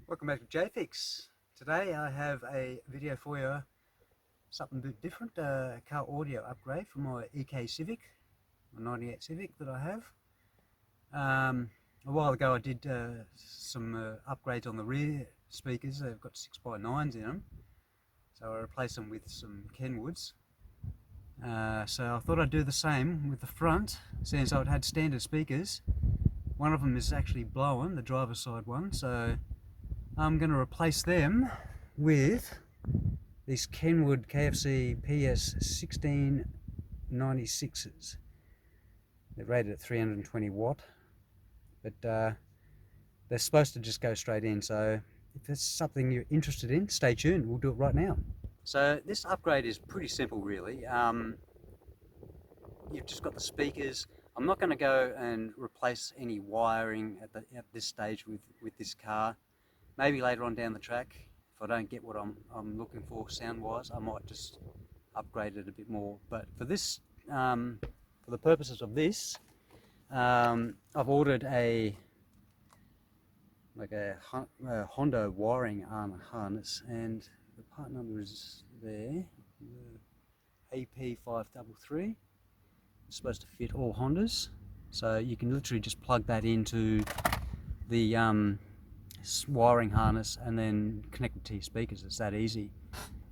Welcome back to JFix. Today I have a video for you, something a bit different, a car audio upgrade for my EK Civic, my 98 Civic that I have. A while ago I did some upgrades on the rear speakers. They've got 6x9s in them, so I replaced them with some Kenwoods. So I thought I'd do the same with the front, since I had standard speakers. One of them is actually blowing, the driver's side one, so I'm going to replace them with these Kenwood KFC PS1696s. They're rated at 320 watt, but they're supposed to just go straight in, so if that's something you're interested in, stay tuned, we'll do it right now. So this upgrade is pretty simple really. You've just got the speakers. I'm not going to go and replace any wiring at this stage with this car. Maybe later on down the track, if I don't get what I'm looking for sound-wise, I might just upgrade it a bit more. But for this, for the purposes of this, I've ordered a Honda wiring arm harness, and the part number is there, AP533. It's supposed to fit all Hondas, so you can literally just plug that into the wiring harness and then connect it to your speakers. It's that easy.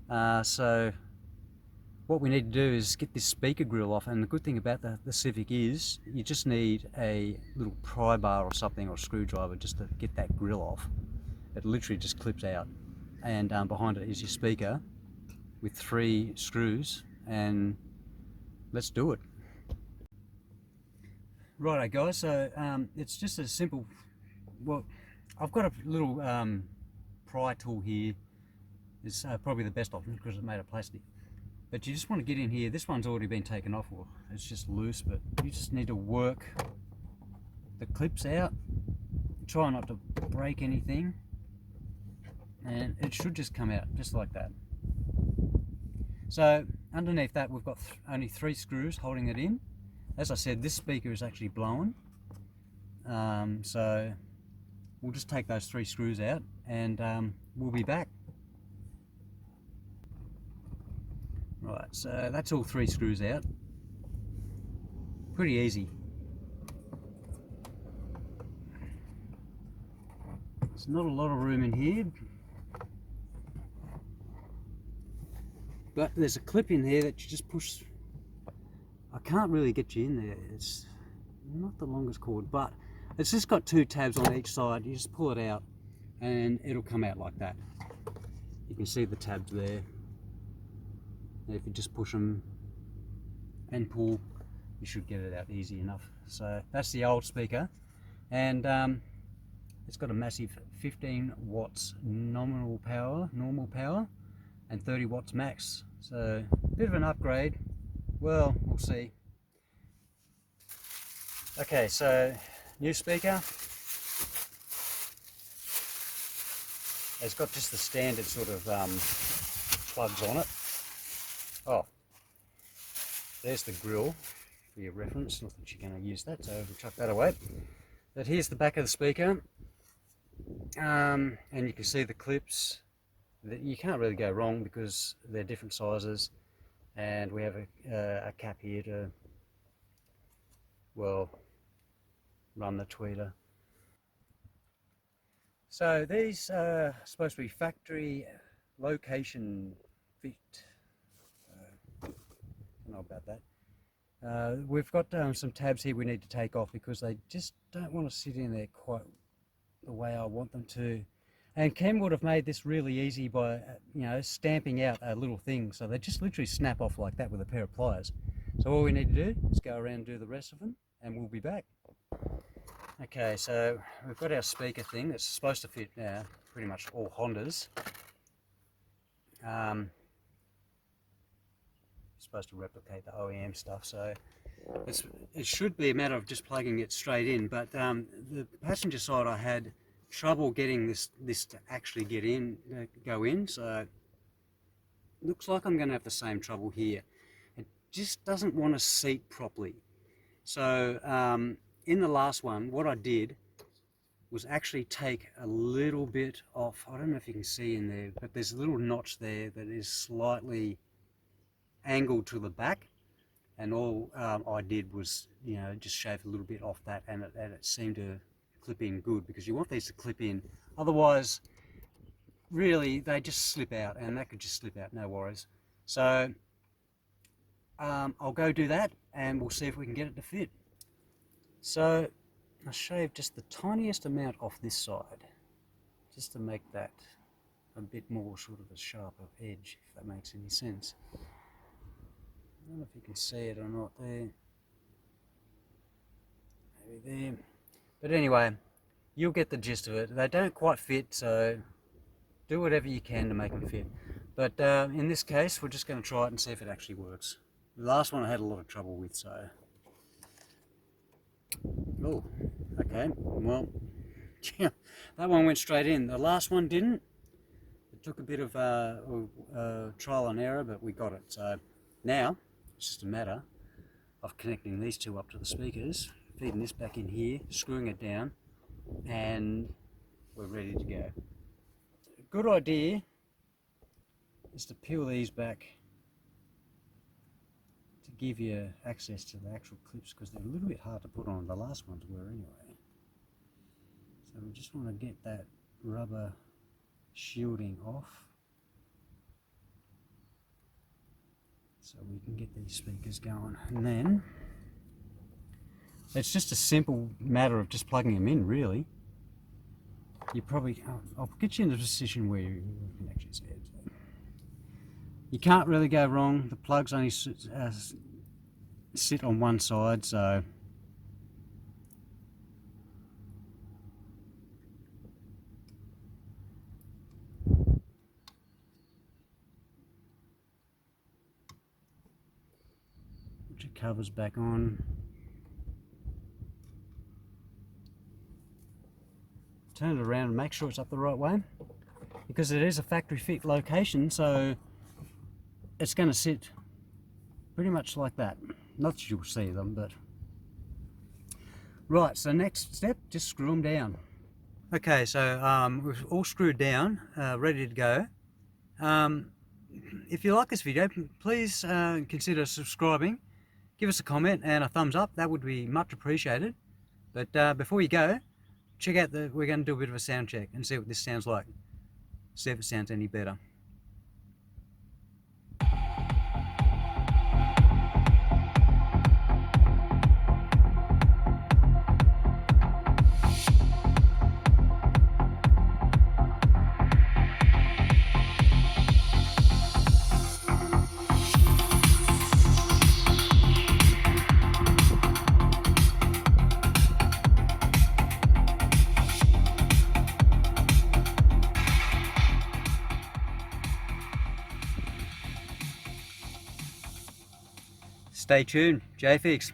So what we need to do is get this speaker grill off, and the good thing about the Civic is you just need a little pry bar or something, or a screwdriver, just to get that grill off. It literally just clips out, and behind it is your speaker with 3 screws, and let's do it. Righto guys, so it's just a simple, well, I've got a little pry tool here. It's probably the best option because it's made of plastic. But you just want to get in here. This one's already been taken off, or it's just loose, but you just need to work the clips out. Try not to break anything, and it should just come out just like that. So underneath that we've got only 3 screws holding it in. As I said, this speaker is actually blowing, so we'll just take those 3 screws out, and we'll be back. Right, so that's all 3 screws out. Pretty easy. There's not a lot of room in here, but there's a clip in here that you just push. I can't really get you in there. It's not the longest cord, but it's just got 2 tabs on each side. You just pull it out and it'll come out like that. You can see the tabs there. And if you just push them and pull, you should get it out easy enough. So that's the old speaker, and it's got a massive 15 watts normal power, and 30 watts max. So a bit of an upgrade. Well, we'll see. Okay, so new speaker. It's got just the standard sort of plugs on it. Oh, there's the grill for your reference. Not that you're going to use that, so we'll chuck that away. But here's the back of the speaker, and you can see the clips. You can't really go wrong because they're different sizes, and we have a cap here to, well, run the tweeter. So these are supposed to be factory location fit. I don't know about that. We've got some tabs here we need to take off because they just don't want to sit in there quite the way I want them to. And Kenwood have made this really easy by, stamping out a little thing, so they just literally snap off like that with a pair of pliers. So all we need to do is go around and do the rest of them, and we'll be back. Okay, so we've got our speaker thing that's supposed to fit pretty much all Hondas. Supposed to replicate the OEM stuff, so it should be a matter of just plugging it straight in. But the passenger side, I had trouble getting this to actually go in, so looks like I'm going to have the same trouble here. It just doesn't want to seat properly. So in the last one, what I did was actually take a little bit off. I don't know if you can see in there, but there's a little notch there that is slightly angled to the back, and all I did was, you know, just shave a little bit off that, and it seemed to clip in good, because you want these to clip in, otherwise really they just slip out, and that could just slip out, no worries. So I'll go do that and we'll see if we can get it to fit. So I shaved just the tiniest amount off this side, just to make that a bit more sort of a sharper edge, if that makes any sense. I don't know if you can see it or not there. Maybe there. But anyway, you'll get the gist of it. They don't quite fit, so do whatever you can to make them fit. But in this case, we're just going to try it and see if it actually works. The last one I had a lot of trouble with, so... Oh, okay, well, yeah, that one went straight in. The last one didn't. It took a bit of trial and error, but we got it. So now it's just a matter of connecting these two up to the speakers, feeding this back in here, screwing it down, and we're ready to go. A good idea is to peel these back to give you access to the actual clips, because they're a little bit hard to put on. The last ones were anyway. So we just want to get that rubber shielding off so we can get these speakers going, and then it's just a simple matter of just plugging them in, really. You probably, I'll get you in a position where you can actually see it. So you can't really go wrong. The plugs only sit on one side, so put your covers back on. Turn it around and make sure it's up the right way, because it is a factory fit location, so it's going to sit pretty much like that. Not that you'll see them, but... Right, so next step, just screw them down. Okay, so we've all screwed down, ready to go. If you like this video, please consider subscribing, give us a comment and a thumbs up. That would be much appreciated. But before you go, check out we're going to do a bit of a sound check and see what this sounds like. See if it sounds any better. Stay tuned, JFix.